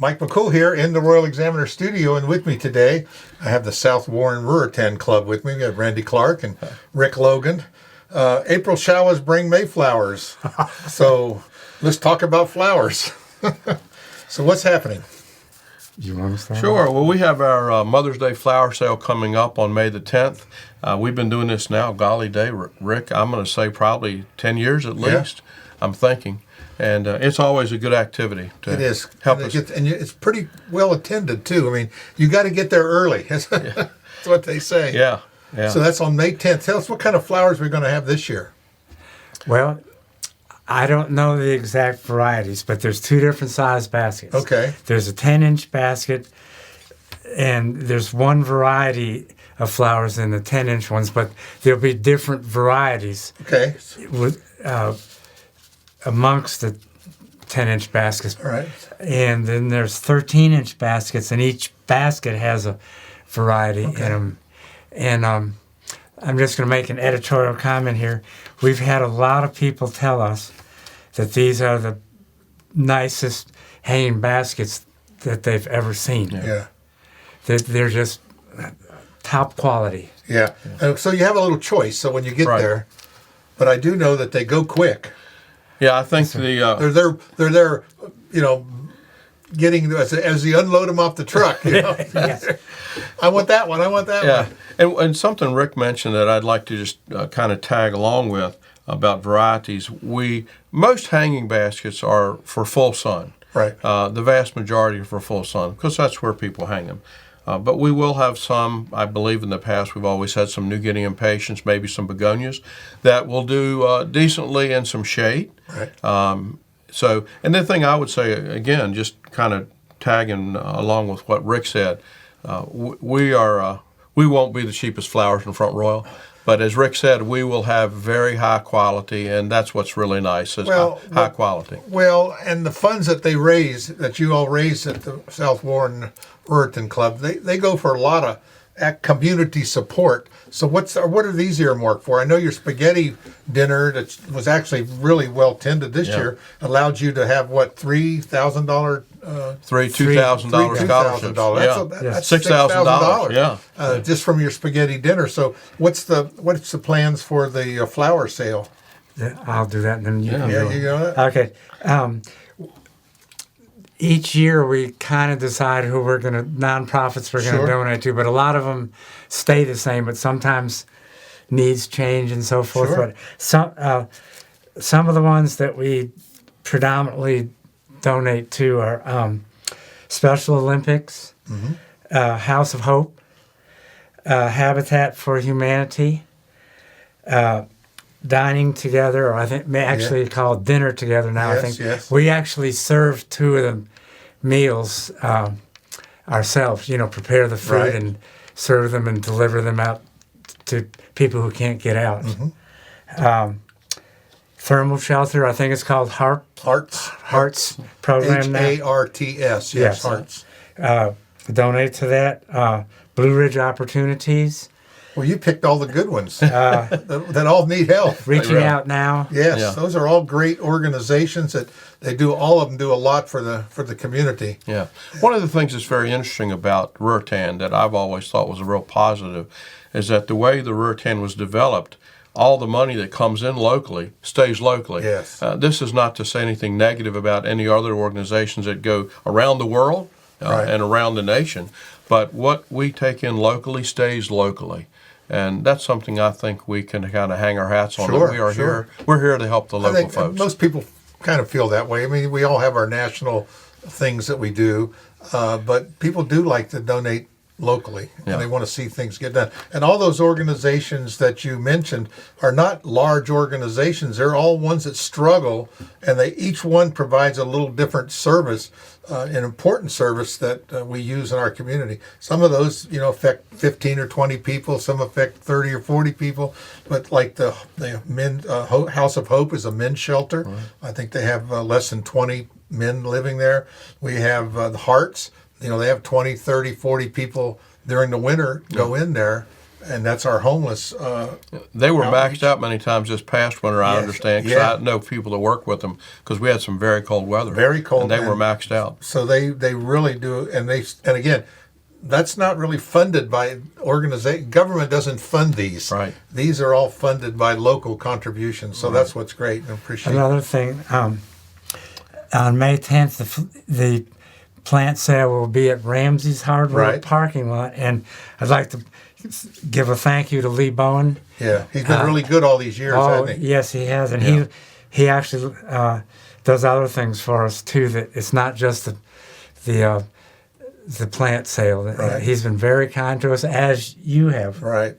Mike McCool here in the Royal Examiner studio, and with me today, I have the South Warren Ruritan Club with me. We have Randy Clark and Rick Logan. April showers bring Mayflowers, so let's talk about flowers. So what's happening? You want to start? Sure. Well, we have our Mother's Day flower sale coming up on May the 10th. We've been doing this now, golly day, Rick, I'm going to say probably 10 years at least, I'm thinking. And it's always a good activity to It is. help us. And it's pretty well attended, too. I mean, you got to get there early. That's what they say. Yeah. So that's on May 10th. Tell us what kind of flowers we're going to have this year. Well, I don't know the exact varieties, but there's two different size baskets. Okay. There's a 10-inch basket, and there's one variety of flowers in the 10-inch ones, but there'll be different varieties Okay. with amongst the 10-inch baskets. All right. And then there's 13-inch baskets, and each basket has a variety in them. And I'm just going to make an editorial comment here. We've had a lot of people tell us that these are the nicest hanging baskets that they've ever seen. Yeah. They're just top quality. Yeah. So you have a little choice. So when you get Right. there, but I do know that they go quick. Yeah, I think the They're there, you know, getting as you unload them off the truck. You know? Yes. I want that one. I want that one. and something Rick mentioned that I'd like to just kind of tag along with about varieties. Most hanging baskets are for full sun. Right. The vast majority are for full sun because that's where people hang them. But we will have some, I believe in the past, we've always had some New Guinea impatiens, maybe some begonias, that will do decently in some shade. Right. So, and the thing I would say, again, just kind of tagging along with what Rick said, we won't be the cheapest flowers in Front Royal, but as Rick said, we will have very high quality, and that's what's really nice, is high quality. Well, and the funds that they raise, that you all raise at the South Warren Ruritan Club, they go for a lot of community support. So what are these earmarked for? I know your spaghetti dinner that was actually really well tended this year allowed you to have what, $3,000 $2,000 scholarships. That's $6,000. Yeah. Just from your spaghetti dinner. So what's the plans for the flower sale? I'll do that, and then you can do it. You know that? Okay. Each year we kind of decide who nonprofits we're going to donate to, but a lot of them stay the same, but sometimes needs change and so forth. Sure. But some of the ones that we predominantly donate to are Special Olympics, House of Hope, Habitat for Humanity, Dining Together, or I think actually called Dinner Together now. Yes, I think yes. we actually serve two of the meals ourselves. You know, prepare the food Right. and serve them and deliver them out to people who can't get out. Thermal shelter, I think it's called Hearts program now. HARTS. Yes, Hearts. Donate to that. Blue Ridge Opportunities. Well, you picked all the good ones that all need help. Reaching Out Now. Yes, those are all great organizations that all of them do a lot for the community. Yeah. One of the things that's very interesting about Ruritan that I've always thought was a real positive is that the way the Ruritan was developed, all the money that comes in locally stays locally. Yes. This is not to say anything negative about any other organizations that go around the world and around the nation, but what we take in locally stays locally. And that's something I think we can kind of hang our hats on. Sure, that we are sure. here. We're here to help the local folks. Most people kind of feel that way. I mean, we all have our national things that we do, but people do like to donate locally, and they want to see things get done. And all those organizations that you mentioned are not large organizations. They're all ones that struggle, and each one provides a little different service, an important service that we use in our community. Some of those, affect 15 or 20 people. Some affect 30 or 40 people. But like the House of Hope is a men's shelter. Right. I think they have less than 20 men living there. We have the Hearts. They have 20, 30, 40 people during the winter go in there and that's our homeless. They were outreach. maxed out many times this past winter, I Yes, understand, because yeah. I know people that work with them, because we had some very cold weather. Very cold, And they were and- maxed out. So they really do, and again, that's not really funded by organization. Government doesn't fund these. Right. These are all funded by local contributions. So that's what's great. I appreciate. Another thing, on May 10th, the plant sale will be at Ramsey's Hardware Right. parking lot, and I'd like to give a thank you to Lee Bowen. Yeah, he's been really good all these years, Oh, hasn't he? yes, he has, and Yeah. he actually does other things for us too. That it's not just the plant sale. Right. He's been very kind to us, as you have. Right.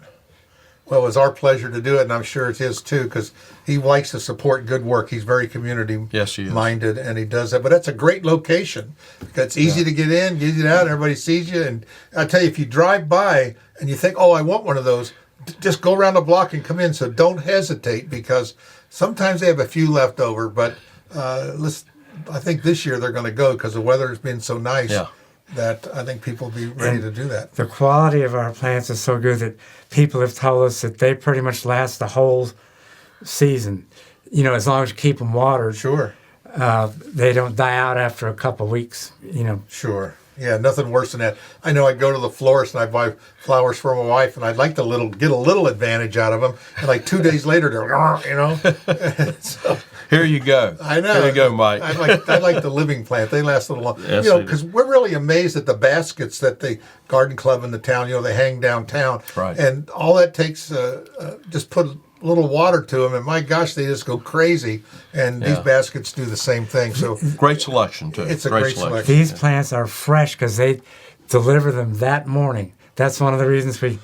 Well, it was our pleasure to do it, and I'm sure it's his too, because he likes to support good work. He's very community Yes, he is. minded, and he does that. But that's a great location. It's easy to get in, get it out, everybody sees you. And I tell you, if you drive by and you think, "Oh, I want one of those," just go around the block and come in. So don't hesitate, because sometimes they have a few left over. But I think this year they're going to go because the weather has been so nice. Yeah. That I think people will be ready to do that. The quality of our plants is so good that people have told us that they pretty much last the whole season. You know, as long as you keep them watered, Sure. they don't die out after a couple of weeks. You know, Sure. Yeah, nothing worse than that. I know I go to the florist and I buy flowers for my wife, and I'd like to get a little advantage out of them. And like 2 days later, they're, you know. So, Here you go. I know. Here you go, Mike. I like the living plant. They last a little long. Yes, you know, they do. because we're really amazed at the baskets that the garden club in the town, you know, they hang downtown. Right. And all that takes, just put a little water to them, and my gosh, they just go crazy. And these Yeah. baskets do the same thing. So Great selection, too. It's a great selection. these plants are fresh because they deliver them that morning. That's one of the reasons we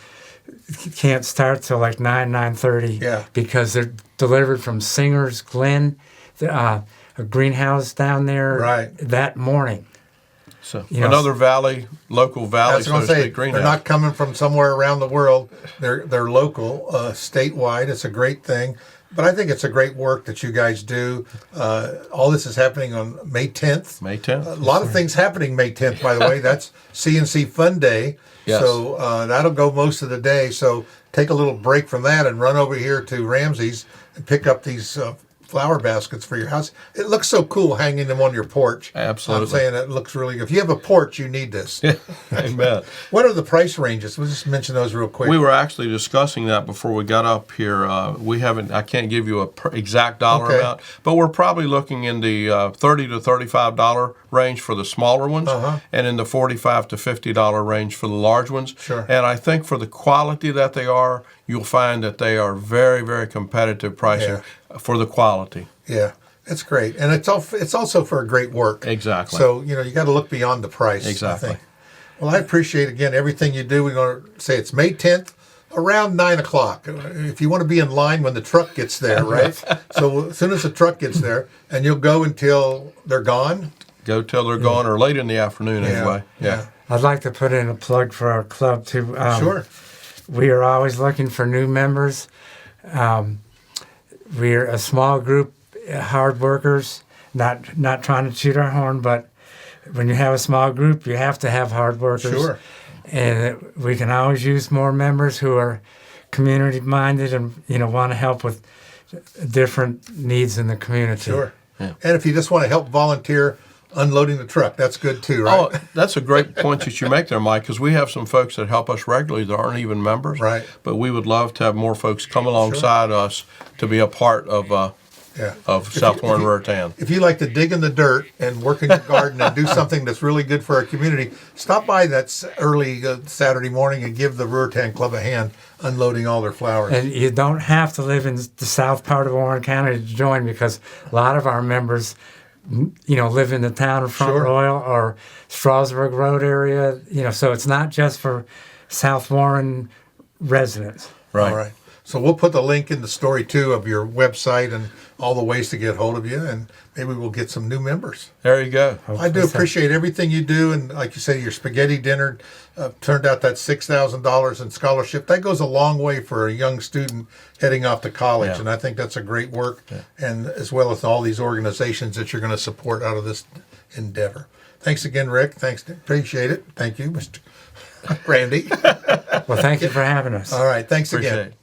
can't start till like 9:30. Yeah. Because they're delivered from Singer's Glen, a greenhouse down there. Right. That morning. So You know, another valley, local valley, That's so what to I'm saying. speak, They're greenhouse. not coming from somewhere around the world. They're local, statewide. It's a great thing. But I think it's a great work that you guys do. All this is happening on May 10th. May 10th. A lot of things happening May 10th, by the way. That's CNC Fun Day. Yes. So that'll go most of the day. So take a little break from that and run over here to Ramsey's and pick up these flower baskets for your house. It looks so cool hanging them on your porch. Absolutely. I'm saying it looks really good. If you have a porch, you need this. Amen. What are the price ranges? We'll just mention those real quick. We were actually discussing that before we got up here. We haven't. I can't give you a exact dollar Okay. amount, but we're probably looking in the $30 to $35 range for the smaller ones, and in the $45 to $50 range for the large ones. Sure. And I think for the quality that they are, you'll find that they are very, very competitive pricing for the quality. Yeah, it's great, and it's also for a great work. Exactly. So you got to look beyond the price. Exactly. I think. Well, I appreciate again everything you do. We're going to say it's May 10th. Around 9 o'clock, if you want to be in line when the truck gets there, right? So as soon as the truck gets there, and you'll go until they're gone. Go till they're gone, or late in the afternoon anyway. Yeah. I'd like to put in a plug for our club too. Sure. We are always looking for new members. We're a small group, hard workers. Not trying to toot our horn, but when you have a small group, you have to have hard workers. Sure. And we can always use more members who are community minded and want to help with different needs in the community. Sure. And if you just want to help volunteer unloading the truck, that's good too, right? Oh, that's a great point that you make there, Mike, because we have some folks that help us regularly that aren't even members. Right. But we would love to have more folks come alongside us to be a part of Yeah. South Warren Ruritan. If you like to dig in the dirt and work in your garden and do something that's really good for our community, stop by that early Saturday morning and give the Ruritan Club a hand unloading all their flowers. And you don't have to live in the south part of Warren County to join, because a lot of our members, live in the town of Front Sure. Royal or Strasburg Road area. So it's not just for South Warren residents. Right. All right. So we'll put the link in the story too of your website and all the ways to get hold of you, and maybe we'll get some new members. There you go. I do appreciate everything you do, and like you say, your spaghetti dinner turned out that $6,000 in scholarship. That goes a long way for a young student heading off to college, Yeah. and I think that's a great work, and as well as all these organizations that you're going to support out of this endeavor. Thanks again, Rick. Thanks, appreciate it. Thank you, Mr. Randy. Well, thank you for having us. All right. Thanks Appreciate again. it.